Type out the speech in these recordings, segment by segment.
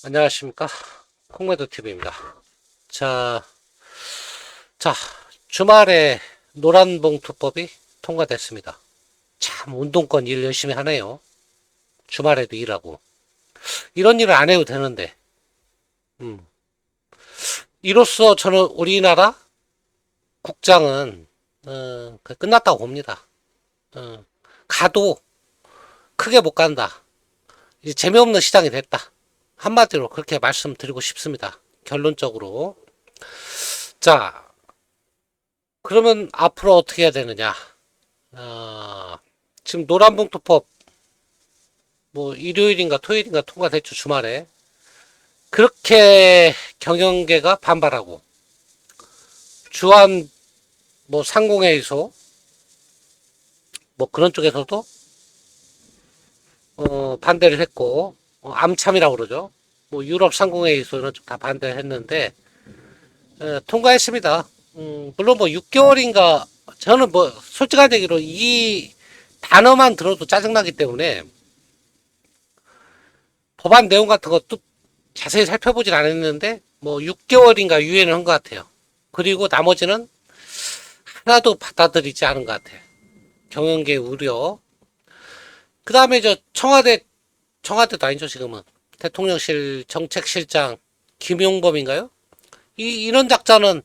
안녕하십니까. 콩매도TV입니다. 자, 자, 주말에 노란봉투법이 통과됐습니다. 참, 운동권 일 열심히 하네요. 주말에도 일하고. 이런 일을 안 해도 되는데, 음. 이로써 저는 우리나라 국장은, 끝났다고 봅니다. 가도 크게 못 간다. 이제 재미없는 시장이 됐다. 한마디로 그렇게 말씀드리고 싶습니다. 결론적으로. 자, 그러면 앞으로 어떻게 해야 되느냐? 지금 노란봉투법 뭐 일요일인가 토요일인가 통과됐죠, 주말에. 그렇게 경영계가 반발하고 주한 뭐 상공회의소 뭐 그런 쪽에서도 반대를 했고, 암참이라고 그러죠. 뭐 유럽 상공회의소 이런 쪽 다 반대를 했는데 통과했습니다. 물론 뭐 6개월인가, 저는 뭐 솔직한 얘기로 이 단어만 들어도 짜증나기 때문에 법안 내용 같은 것도 자세히 살펴보진 않았는데 뭐 6개월인가 유예를 한 것 같아요. 그리고 나머지는 하나도 받아들이지 않은 것 같아요. 경영계 우려. 그 다음에 저 청와대도 아니죠, 지금은. 대통령실 정책실장 김용범인가요? 이런 작자는,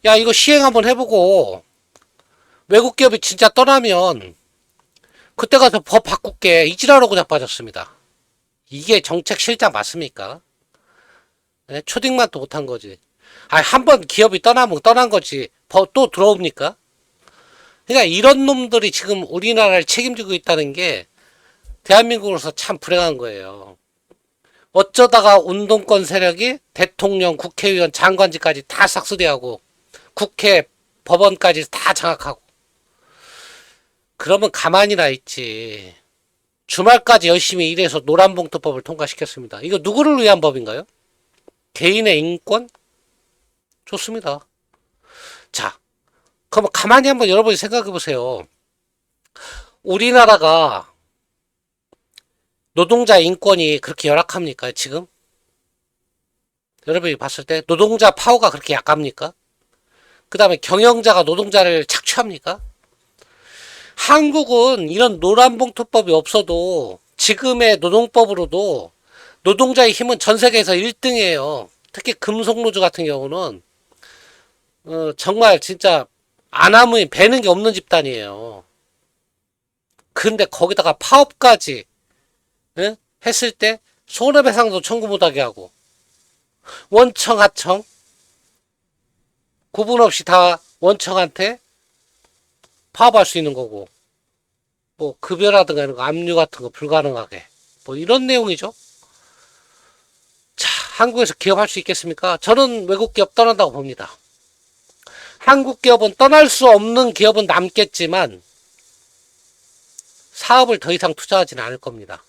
야, 이거 시행 한번 해보고 외국 기업이 진짜 떠나면 그때 가서 법 바꿀게, 이지라라고 자빠졌습니다. 이게 정책실장 맞습니까? 네? 초딩만 또 못한 거지. 한 번 기업이 떠나면 떠난 거지. 또 들어옵니까? 그러니까 이런 놈들이 지금 우리나라를 책임지고 있다는 게 대한민국으로서 참 불행한 거예요. 어쩌다가 운동권 세력이 대통령, 국회의원, 장관직까지 다 싹쓸이하고 국회, 법원까지 다 장악하고, 그러면 가만히나 있지. 주말까지 열심히 일해서 노란봉투법을 통과시켰습니다. 이거 누구를 위한 법인가요? 개인의 인권? 좋습니다. 자, 그럼 가만히 한번 여러분이 생각해 보세요. 우리나라가 노동자 인권이 그렇게 열악합니까, 지금? 여러분이 봤을 때 노동자 파워가 그렇게 약합니까? 그 다음에 경영자가 노동자를 착취합니까? 한국은 이런 노란봉투법이 없어도 지금의 노동법으로도 노동자의 힘은 전 세계에서 1등이에요. 특히 금속노조 같은 경우는 정말 진짜 안 하면 배는 게 없는 집단이에요. 근데 거기다가 파업까지 했을 때 손해배상도 청구 못하게 하고 원청 하청 구분 없이 다 원청한테 파업할 수 있는 거고, 뭐 급여라든가 이런 거 압류 같은 거 불가능하게, 뭐 이런 내용이죠. 자, 한국에서 기업할 수 있겠습니까? 저는 외국 기업 떠난다고 봅니다. 한국 기업은 떠날 수 없는 기업은 남겠지만 사업을 더 이상 투자하지는 않을 겁니다.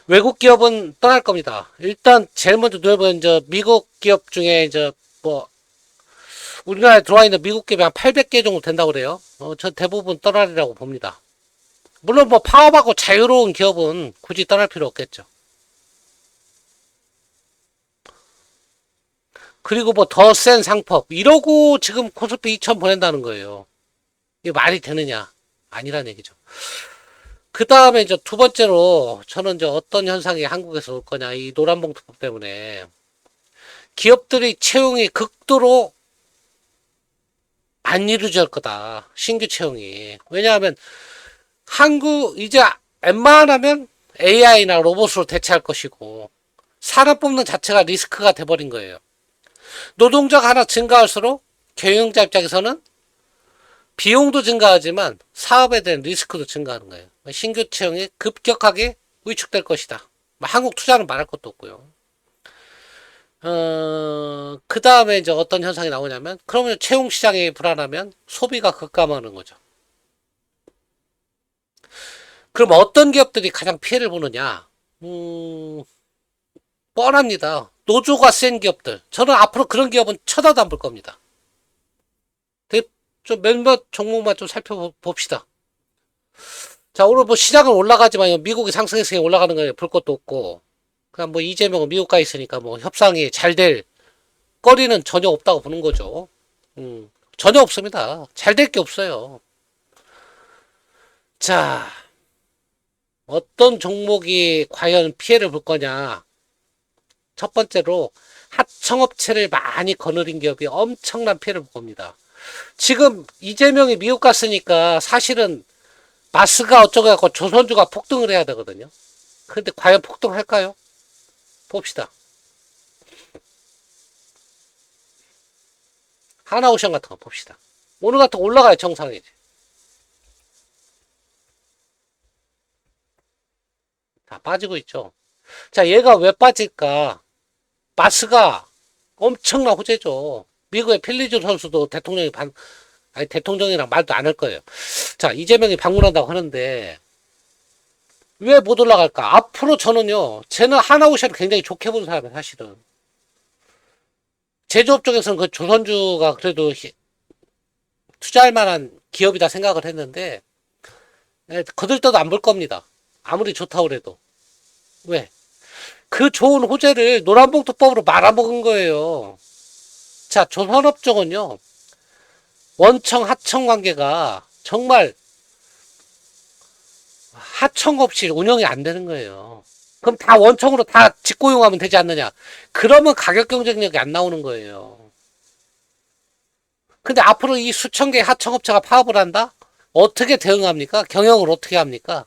외국 기업은 떠날 겁니다. 일단 제일 먼저 눈에 보이는 저 미국 기업 중에 이제 뭐 우리나라에 들어와 있는 미국 기업이 한 800개 정도 된다고 그래요. 전 대부분 떠나리라고 봅니다. 물론 뭐 파업하고 자유로운 기업은 굳이 떠날 필요 없겠죠. 그리고 뭐 더 센 상법 이러고 지금 코스피 2000 보낸다는 거예요. 이게 말이 되느냐? 아니란 얘기죠. 그 다음에 이제 두 번째로 저는 이제 어떤 현상이 한국에서 올 거냐, 이 노란봉투법 때문에 기업들이 채용이 극도로 안 이루어질 거다. 신규 채용이. 왜냐하면 한국 이제 웬만하면 AI나 로봇으로 대체할 것이고 사람 뽑는 자체가 리스크가 돼버린 거예요. 노동자가 하나 증가할수록 경영자 입장에서는 비용도 증가하지만 사업에 대한 리스크도 증가하는 거예요. 신규 채용이 급격하게 위축될 것이다. 한국 투자는 말할 것도 없고요. 그 다음에 이제 어떤 현상이 나오냐면, 그러면 채용 시장이 불안하면 소비가 급감하는 거죠. 그럼 어떤 기업들이 가장 피해를 보느냐? 뻔합니다. 노조가 센 기업들. 저는 앞으로 그런 기업은 쳐다도 안 볼 겁니다. 좀 몇몇 종목만 좀 살펴봅시다. 자, 오늘 뭐 시장은 올라가지만 미국이 상승해서 올라가는 거에 볼 것도 없고, 그냥 뭐 이재명은 미국 가 있으니까 뭐 협상이 잘 될 거리는 전혀 없다고 보는 거죠. 전혀 없습니다. 잘 될 게 없어요. 자, 어떤 종목이 과연 피해를 볼 거냐. 첫 번째로 하청업체를 많이 거느린 기업이 엄청난 피해를 볼 겁니다. 지금 이재명이 미국 갔으니까 사실은 마스가 어쩌고 해갖고 조선주가 폭등을 해야 되거든요. 그런데 과연 폭등할까요? 봅시다. 하나오션 같은 거 봅시다. 오늘 같은 거 올라가야 정상이지. 자, 빠지고 있죠. 자, 얘가 왜 빠질까? 마스가 엄청난 호재죠. 미국의 필리준 선수도 아니, 대통령이랑 말도 안 할 거예요. 자, 이재명이 방문한다고 하는데, 왜 못 올라갈까? 앞으로 저는요, 쟤는 하나오션을 굉장히 좋게 보는 사람이에요, 사실은. 제조업 쪽에서는 그 조선주가 그래도 투자할 만한 기업이다 생각을 했는데, 거들떠도 안 볼 겁니다. 아무리 좋다고 그래도. 왜? 그 좋은 호재를 노란봉투법으로 말아먹은 거예요. 자, 조선업 쪽은요, 원청, 하청 관계가 정말 하청 없이 운영이 안 되는 거예요. 그럼 다 원청으로 다 직고용하면 되지 않느냐? 그러면 가격 경쟁력이 안 나오는 거예요. 근데 앞으로 이 수천 개의 하청업체가 파업을 한다? 어떻게 대응합니까? 경영을 어떻게 합니까?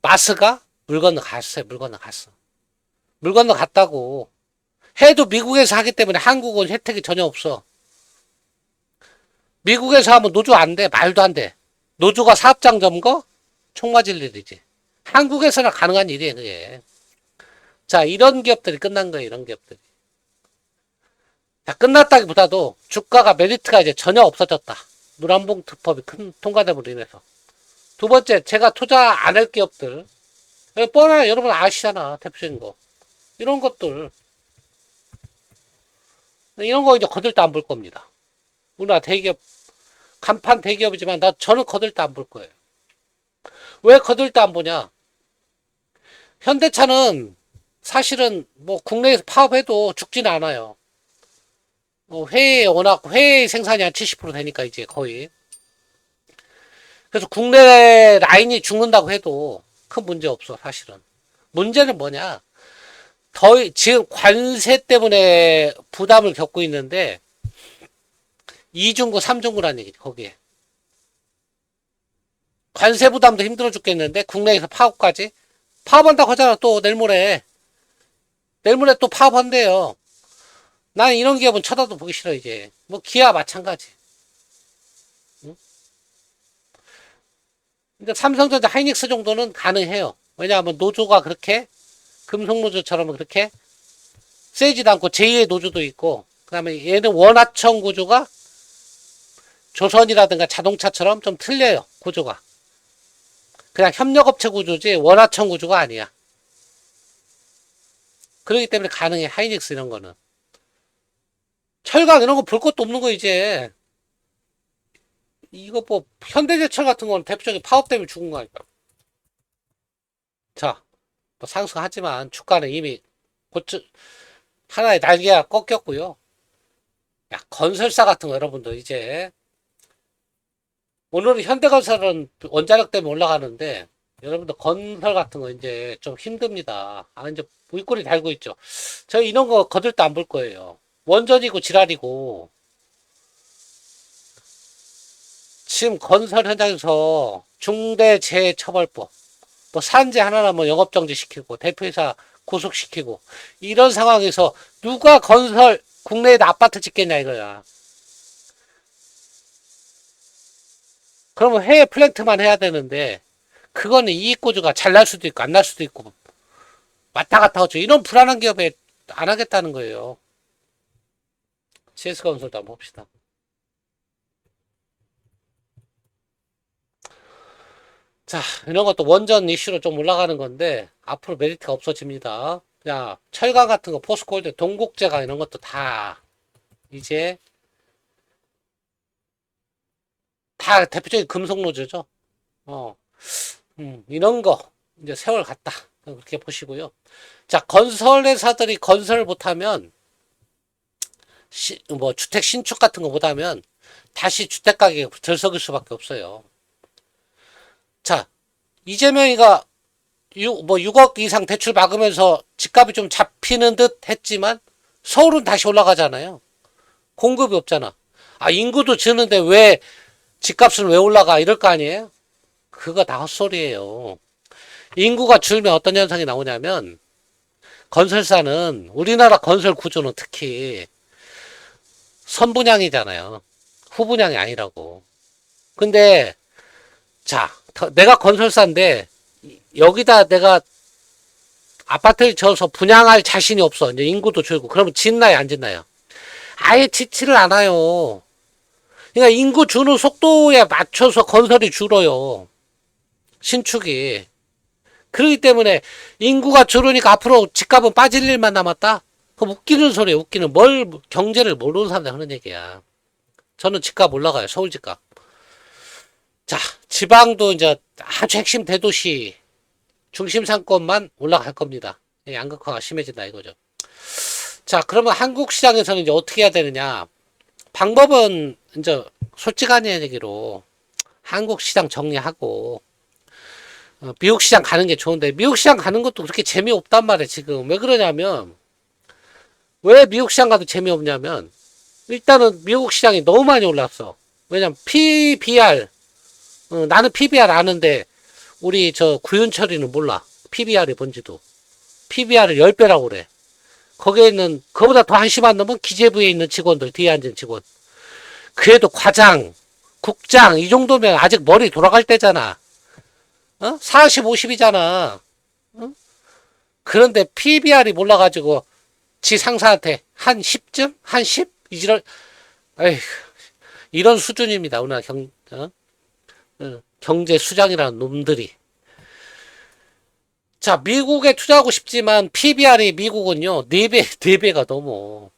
마스가 물 건너 갔어요. 물 건너 갔어. 물 건너 갔다고. 해도 미국에서 하기 때문에 한국은 혜택이 전혀 없어. 미국에서 하면 노조 안 돼. 말도 안 돼. 노조가 사업장 점거? 총 맞을 일이지. 한국에서는 가능한 일이에요, 그게. 자, 이런 기업들이 끝난 거예요, 이런 기업들이. 자, 끝났다기보다도 주가가 메리트가 이제 전혀 없어졌다. 노란봉투법이 통과됨으로 인해서. 두 번째, 제가 투자 안 할 기업들. 뻔해요. 여러분 아시잖아, 대표적인 거. 이런 것들. 이런 거 이제 거들 때 안 볼 겁니다. 우리나라 대기업, 간판 대기업이지만 저는 거들 때 안 볼 거예요. 왜 거들 때 안 보냐? 현대차는 사실은 뭐 국내에서 파업해도 죽지는 않아요. 회 생산이 한 70% 되니까 이제 거의. 그래서 국내 라인이 죽는다고 해도 큰 문제 없어, 사실은. 문제는 뭐냐? 지금 관세 때문에 부담을 겪고 있는데, 2중국, 3중국라는 얘기지, 거기에. 관세 부담도 힘들어 죽겠는데, 국내에서 파업까지? 파업한다고 하잖아, 또, 내일 모레. 내일 모레 또 파업한대요. 난 이런 기업은 쳐다도 보기 싫어, 이제. 뭐, 기아 마찬가지. 응? 근데 삼성전자 하이닉스 정도는 가능해요. 왜냐하면 노조가 그렇게, 금속노조처럼 그렇게 세지도 않고 제2의 노조도 있고, 그 다음에 얘는 원하청 구조가 조선이라든가 자동차처럼 좀 틀려요, 구조가. 그냥 협력업체 구조지 원하청 구조가 아니야. 그렇기 때문에 가능해, 하이닉스 이런 거는. 철강 이런 거 볼 것도 없는 거 이제. 이거 뭐 현대제철 같은 거는 대표적인 파업 때문에 죽은 거 아닐까. 자, 뭐 상승하지만 주가는 이미 하나의 날개가 꺾였고요. 야, 건설사 같은 거 여러분들 이제 오늘은 현대건설은 원자력 때문에 올라가는데 여러분들 건설 같은 거 이제 좀 힘듭니다. 이제 물꼬리 달고 있죠. 저희 이런 거 거들 때 안 볼 거예요. 원전이고 지랄이고 지금 건설 현장에서 중대재해처벌법 뭐 산재 하나나 뭐 영업정지 시키고 대표이사 구속시키고 이런 상황에서 누가 국내에다 아파트 짓겠냐 이거야. 그러면 해외 플랜트만 해야 되는데 그거는 이익구조가 잘 날 수도 있고 안 날 수도 있고 왔다 갔다 하죠. 이런 불안한 기업에 안 하겠다는 거예요. GS건설도 한번 봅시다. 자, 이런 것도 원전 이슈로 좀 올라가는 건데 앞으로 메리트가 없어집니다. 야, 철강 같은 거 포스코일드, 동국제강 이런 것도 다 이제 다 대표적인 금속노조죠. 어, 이런 거, 이제 세월 갔다. 그렇게 보시고요. 자, 건설회사들이 건설을 못하면, 뭐, 주택 신축 같은 거 못하면, 다시 주택 가격이 들썩일 수밖에 없어요. 자, 이재명이가 6억 이상 대출 막으면서 집값이 좀 잡히는 듯 했지만, 서울은 다시 올라가잖아요. 공급이 없잖아. 아, 인구도 주는데 왜 집값은 왜 올라가? 이럴 거 아니에요? 그거 다 헛소리예요. 인구가 줄면 어떤 현상이 나오냐면, 건설사는, 우리나라 건설 구조는 특히 선분양이잖아요. 후분양이 아니라고. 근데, 자, 내가 건설사인데, 여기다 내가 아파트를 지어서 분양할 자신이 없어. 이제 인구도 줄고. 그러면 짓나요, 안 짓나요? 아예 짓지를 않아요. 그러니까 인구 주는 속도에 맞춰서 건설이 줄어요. 신축이. 그렇기 때문에 인구가 줄으니까 앞으로 집값은 빠질 일만 남았다? 그 웃기는 소리예요. 웃기는. 경제를 모르는 사람들 하는 얘기야. 저는 집값 올라가요. 서울 집값. 자, 지방도 이제 아주 핵심 대도시 중심 상권만 올라갈 겁니다. 양극화가 심해진다 이거죠. 자, 그러면 한국 시장에서는 이제 어떻게 해야 되느냐? 방법은 이제 솔직한 얘기로 한국 시장 정리하고 미국 시장 가는 게 좋은데 미국 시장 가는 것도 그렇게 재미없단 말이에요. 지금 왜 그러냐면 왜 미국 시장 가도 재미없냐면 일단은 미국 시장이 너무 많이 올랐어. 왜냐면 PBR 나는 PBR 아는데 우리 저 구윤철이는 몰라. PBR이 뭔지도. PBR을 10배라고 그래. 거기에 있는 그보다 더 한심한 놈은 기재부에 있는 직원들, 뒤에 앉은 직원. 그래도 과장, 국장 이 정도면 아직 머리 돌아갈 때잖아. 40, 50이잖아. 그런데 PBR이 몰라가지고 지 상사한테 한 10점? 한 10? 이지랄 에휴, 이런 수준입니다. 우리나라 경제 수장이라는 놈들이. 자, 미국에 투자하고 싶지만 PBR이 미국은요 4배가 넘어.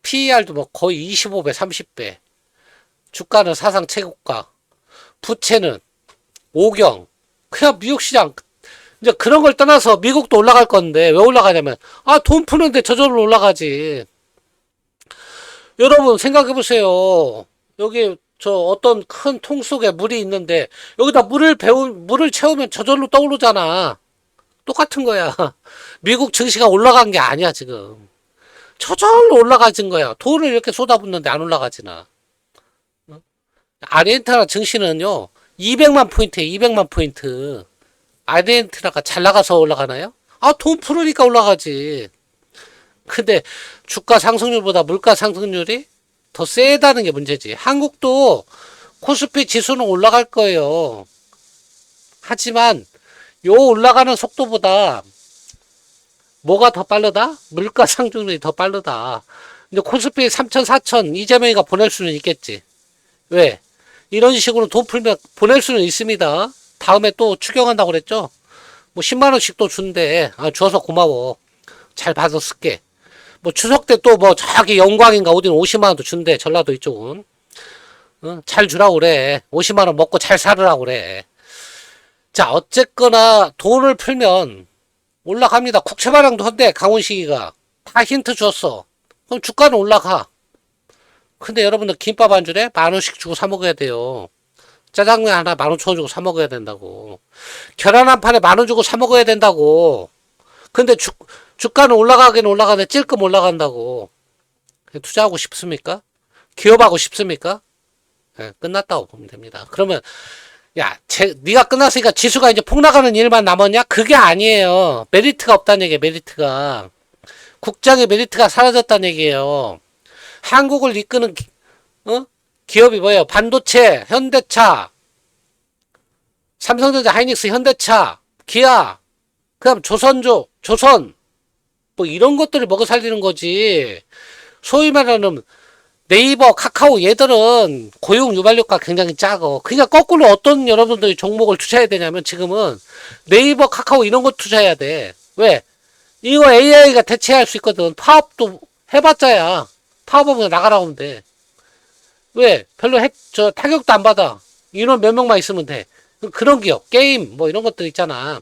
PER도 뭐 거의 25배, 30배. 주가는 사상 최고가. 부채는 5경. 그냥 미국 시장 이제 그런 걸 떠나서 미국도 올라갈 건데 왜 올라가냐면 돈 푸는데 저절로 올라가지. 여러분 생각해 보세요. 여기 저 어떤 큰 통 속에 물이 있는데 여기다 물을 채우면 저절로 떠오르잖아. 똑같은 거야. 미국 증시가 올라간 게 아니야 지금. 저절로 올라가진 거야. 돈을 이렇게 쏟아붓는데 안 올라가지나. 아르헨티나 증시는요 200만 포인트에 200만 포인트. 아르헨티나가 잘 나가서 올라가나요? 돈 푸르니까 올라가지. 근데 주가 상승률보다 물가 상승률이 더 세다는 게 문제지. 한국도 코스피 지수는 올라갈 거예요. 하지만 요 올라가는 속도보다 뭐가 더 빠르다? 물가 상승률이 더 빠르다. 근데 코스피 3천, 4천 이재명이가 보낼 수는 있겠지. 왜? 이런 식으로 돈 풀면 보낼 수는 있습니다. 다음에 또 추경한다고 그랬죠? 뭐 10만원씩 또 준대. 줘서 고마워. 잘 받아 쓸게. 뭐 추석 때 또 뭐 저기 영광인가 어디는 50만원도 준대. 전라도 이쪽은. 잘 주라고 그래. 50만원 먹고 잘 살으라고 그래. 자, 어쨌거나 돈을 풀면 올라갑니다. 국채 발행도 한대. 강원시기가. 다 힌트 줬어. 그럼 주가는 올라가. 근데 여러분들 김밥 한 줄에 10,000원씩 주고 사 먹어야 돼요. 짜장면 하나 15,000원 주고 사 먹어야 된다고. 계란 한 판에 10,000원 주고 사 먹어야 된다고. 근데 주가는 올라가긴 올라가는데 찔끔 올라간다고. 투자하고 싶습니까? 기업하고 싶습니까? 네, 끝났다고 보면 됩니다. 그러면 야, 네가 끝났으니까 지수가 이제 폭락하는 일만 남았냐? 그게 아니에요. 메리트가 없다는 얘기예요. 메리트가. 국장의 메리트가 사라졌다는 얘기예요. 한국을 이끄는 기업이 뭐예요? 반도체, 현대차, 삼성전자, 하이닉스, 현대차, 기아, 그다음 조선 뭐 이런 것들을 먹어 살리는 거지. 소위 말하는 네이버, 카카오 얘들은 고용 유발료가 굉장히 작어. 그러니까 거꾸로 어떤 여러분들이 종목을 투자해야 되냐면 지금은 네이버, 카카오 이런 거 투자해야 돼. 왜? 이거 AI가 대체할 수 있거든. 파업도 해봤자야. 파업하면 나가라고 하면 돼. 왜? 별로 타격도 안 받아. 인원 몇 명만 있으면 돼. 그런 기업, 게임, 뭐 이런 것들 있잖아.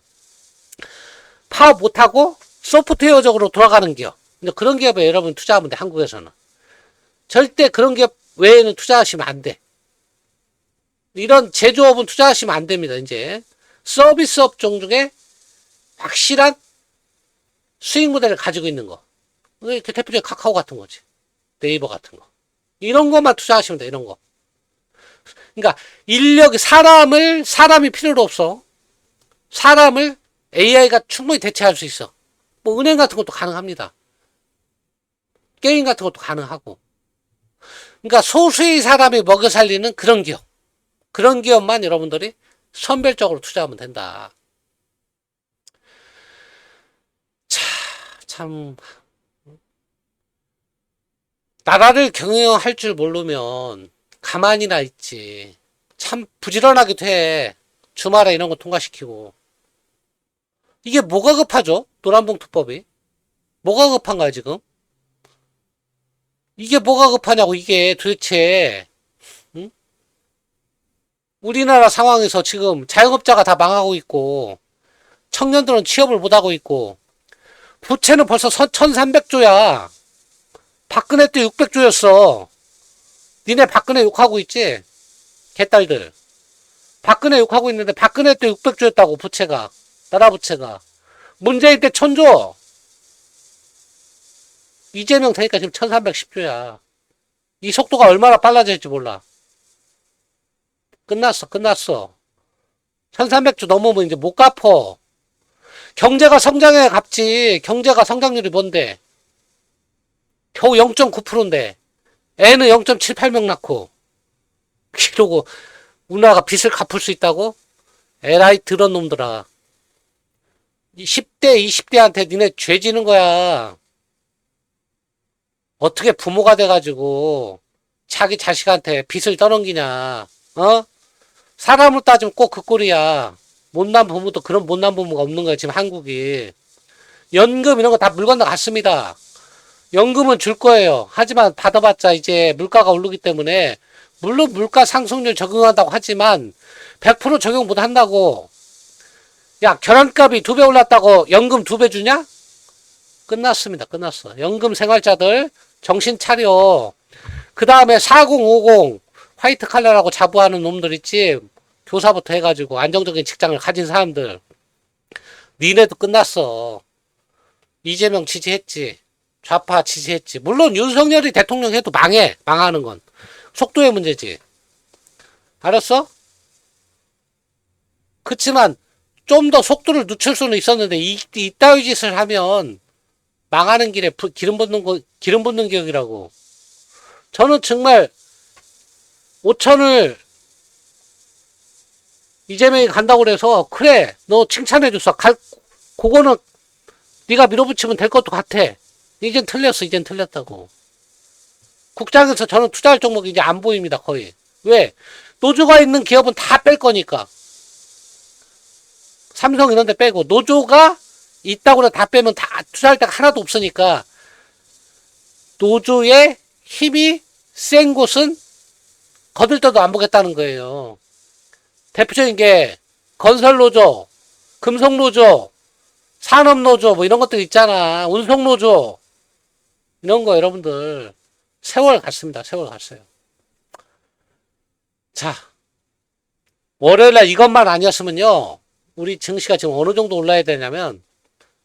파업 못하고 소프트웨어적으로 돌아가는 기업. 근데 그런 기업에 여러분 투자하면 돼, 한국에서는. 절대 그런 기업 외에는 투자하시면 안 돼. 이런 제조업은 투자하시면 안 됩니다, 이제. 서비스 업종 중에 확실한 수익 모델을 가지고 있는 거. 대표적인 카카오 같은 거지. 네이버 같은 거. 이런 것만 투자하시면 돼, 이런 거. 그러니까 사람이 필요로 없어. 사람을 AI가 충분히 대체할 수 있어. 뭐 은행 같은 것도 가능합니다. 게임 같은 것도 가능하고. 그러니까 소수의 사람이 먹여 살리는 그런 기업. 그런 기업만 여러분들이 선별적으로 투자하면 된다. 자, 참 나라를 경영할 줄 모르면 가만히나 있지. 참 부지런하기도 해. 주말에 이런 거 통과시키고. 이게 뭐가 급하죠? 노란봉투법이. 뭐가 급한가요, 지금? 이게 뭐가 급하냐고, 이게 도대체. 응? 우리나라 상황에서 지금 자영업자가 다 망하고 있고, 청년들은 취업을 못하고 있고, 부채는 벌써 1300조야. 박근혜 때 600조였어. 니네 박근혜 욕하고 있지? 개딸들. 박근혜 욕하고 있는데 박근혜 때 600조였다고, 부채가. 나라 부채가. 문재인 때 1000조. 이재명 되니까 지금 1310조야. 이 속도가 얼마나 빨라질지 몰라. 끝났어. 1300조 넘으면 이제 못 갚어. 경제가 성장해야 갚지. 경제가 성장률이 뭔데? 겨우 0.9%인데. 애는 0.78명 낳고. 이러고 우리나라가 빚을 갚을 수 있다고? 에라이 드런 놈들아. 10대, 20대한테 니네 죄 지는 거야. 어떻게 부모가 돼가지고 자기 자식한테 빚을 떠넘기냐. 어? 사람으로 따지면 꼭 그 꼴이야. 못난 부모도 그런 못난 부모가 없는 거야, 지금 한국이. 연금 이런 거 다 물 건너갔습니다. 연금은 줄 거예요. 하지만 받아봤자 이제 물가가 오르기 때문에, 물론 물가 상승률 적용한다고 하지만 100% 적용 못 한다고. 야, 계란값이 2배 올랐다고 연금 2배 주냐? 끝났어. 연금 생활자들 정신 차려. 그 다음에 4050 화이트 칼라라고 자부하는 놈들 있지. 교사부터 해가지고 안정적인 직장을 가진 사람들. 니네도 끝났어. 이재명 지지했지. 좌파 지지했지. 물론 윤석열이 대통령 해도 망해. 망하는 건. 속도의 문제지. 알았어? 그치만 좀 더 속도를 늦출 수는 있었는데 이따위 짓을 하면 망하는 길에 기름 붓는 기억이라고. 저는 정말 5천을 이재명이 간다고 그래서 그래 너 칭찬해줬어. 그거는 네가 밀어붙이면 될 것도 같아. 이젠 틀렸다고. 국장에서 저는 투자할 종목이 이제 안 보입니다, 거의. 왜? 노조가 있는 기업은 다 뺄 거니까. 삼성 이런 데 빼고, 노조가 있다고 다 빼면 다 투자할 데가 하나도 없으니까, 노조의 힘이 센 곳은 거들떠도 안 보겠다는 거예요. 대표적인 게, 건설노조, 금속노조, 산업노조, 뭐 이런 것들 있잖아. 운송노조. 이런 거 여러분들. 세월 갔습니다. 세월 갔어요. 자, 월요일날 이것만 아니었으면요. 우리 증시가 지금 어느 정도 올라야 되냐면,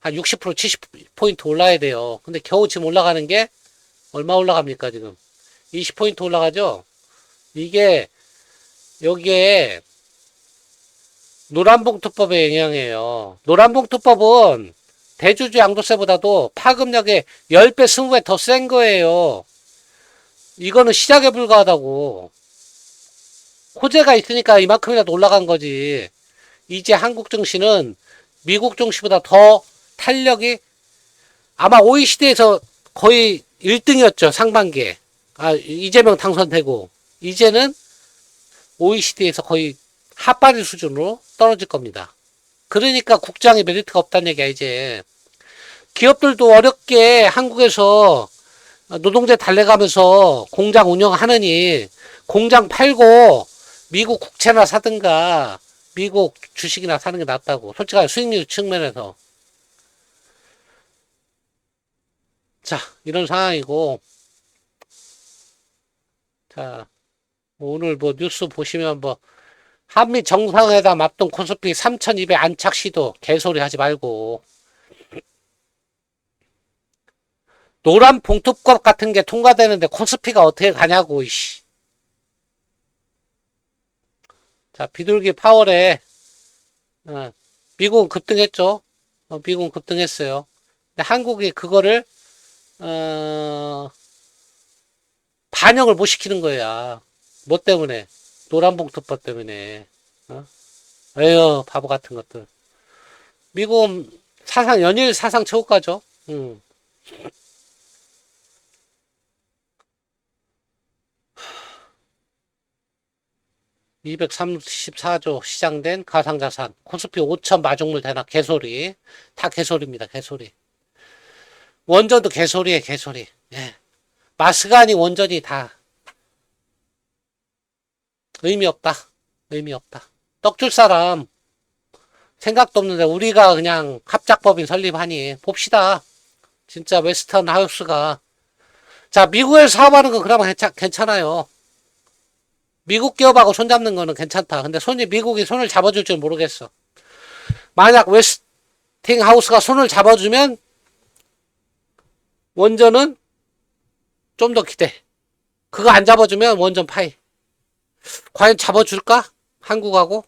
한 60%, 70포인트 올라야 돼요. 근데 겨우 지금 올라가는 게, 얼마 올라갑니까, 지금? 20포인트 올라가죠? 이게, 여기에, 노란봉투법의 영향이에요. 노란봉투법은, 대주주 양도세보다도 파급력의 10배, 20배 더 센 거예요. 이거는 시작에 불과하다고. 호재가 있으니까 이만큼이라도 올라간 거지. 이제 한국 증시는 미국 증시보다 더 탄력이, 아마 OECD에서 거의 1등이었죠, 상반기에. 이재명 당선되고. 이제는 OECD에서 거의 핫바리 수준으로 떨어질 겁니다. 그러니까 국장에 메리트가 없다는 얘기야, 이제. 기업들도 어렵게 한국에서 노동자 달래가면서 공장 운영하느니 공장 팔고 미국 국채나 사든가 미국 주식이나 사는 게 낫다고. 솔직하게 수익률 측면에서. 자, 이런 상황이고. 자, 오늘 뭐 뉴스 보시면 뭐 한미 정상회담 앞둔 코스피 3,200 안착 시도 개소리 하지 말고 노란 봉투법 같은 게 통과되는데 코스피가 어떻게 가냐고 이씨. 자, 비둘기 파월에 미국은 급등했죠. 미국은 급등했어요. 근데 한국이 그거를 반영을 못 시키는 거야. 뭐 때문에? 노란봉투법 때문에. 에휴, 바보 같은 것들. 미국은 연일 사상 최고가죠. 234조 시장된 가상자산. 코스피 5천 마중물 대낮 개소리. 다 개소리입니다. 개소리. 원전도 개소리에 개소리. 예. 마스가 니 원전이 다 의미 없다. 의미 없다. 떡 줄 사람 생각도 없는데 우리가 그냥 합작법인 설립하니 봅시다. 진짜 웨스턴 하우스가 자 미국에서 사업하는 건 그나마 괜찮아요. 미국 기업하고 손잡는 거는 괜찮다. 근데 미국이 손을 잡아줄 줄 모르겠어. 만약 웨스팅하우스가 손을 잡아주면 원전은 좀 더 기대. 그거 안 잡아주면 원전 파이. 과연 잡아줄까? 한국하고?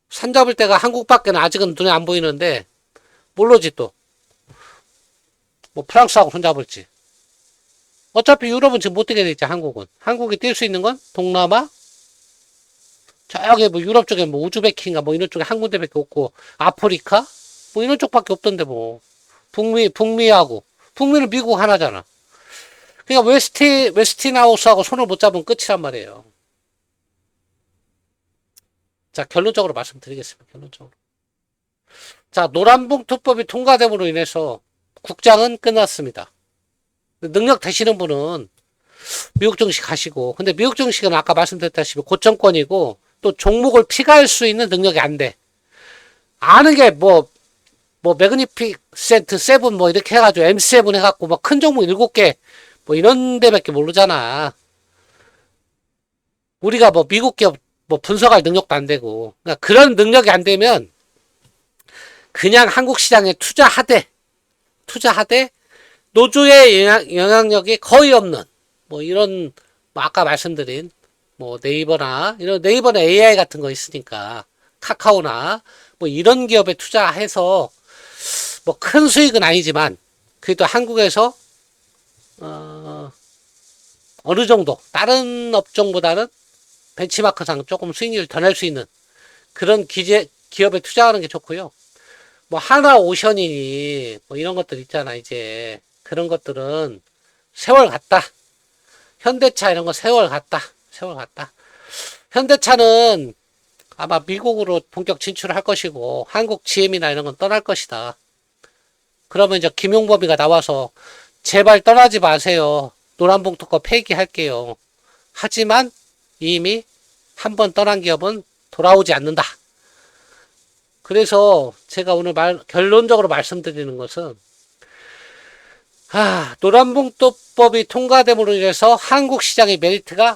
산 잡을 때가 한국밖에는 아직은 눈에 안 보이는데 모르지 또. 뭐 프랑스하고 손 잡을지. 어차피 유럽은 지금 못 뛰게 돼 있지 한국은. 한국이 뛸 수 있는 건 동남아? 저기 뭐 유럽 쪽에 뭐 우즈베키인가 뭐 이런 쪽에 한 군데밖에 없고 아프리카? 뭐 이런 쪽밖에 없던데 뭐. 북미하고. 북미는 미국 하나잖아. 그러니까 웨스틴하우스하고 손을 못 잡으면 끝이란 말이에요. 자, 결론적으로 말씀드리겠습니다. 결론적으로. 자, 노란봉투법이 통과됨으로 인해서 국장은 끝났습니다. 능력 되시는 분은 미국 증시 가시고, 근데 미국 증시는 아까 말씀드렸다시피 고점권이고, 또 종목을 피할 수 있는 능력이 안 돼. 아는 게 매그니피센트 7 뭐 이렇게 해가지고 M7 해갖고 뭐 큰 종목 7개 뭐 이런 데밖에 모르잖아. 우리가 뭐 미국 기업 뭐 분석할 능력도 안 되고. 그러니까 그런 능력이 안 되면 그냥 한국 시장에 투자하되 노조의 영향력이 거의 없는 뭐 이런 뭐 아까 말씀드린 뭐 네이버나 이런 네이버는 AI 같은 거 있으니까 카카오나 뭐 이런 기업에 투자해서 뭐 큰 수익은 아니지만 그래도 한국에서 어느 정도 다른 업종보다는 벤치마크상 조금 수익률을 더 낼 수 있는 그런 기업에 투자하는 게 좋고요. 뭐 하나오션이니 뭐 이런 것들 있잖아. 이제 그런 것들은 세월 갔다. 현대차 이런 거 세월 갔다. 현대차는 아마 미국으로 본격 진출을 할 것이고 한국 GM이나 이런 건 떠날 것이다. 그러면 이제 김용범이가 나와서 제발 떠나지 마세요. 노란봉투법 폐기할게요. 하지만 이미 한 번 떠난 기업은 돌아오지 않는다. 그래서 제가 오늘 결론적으로 말씀드리는 것은 노란봉투법이 통과됨으로 인해서 한국 시장의 메리트가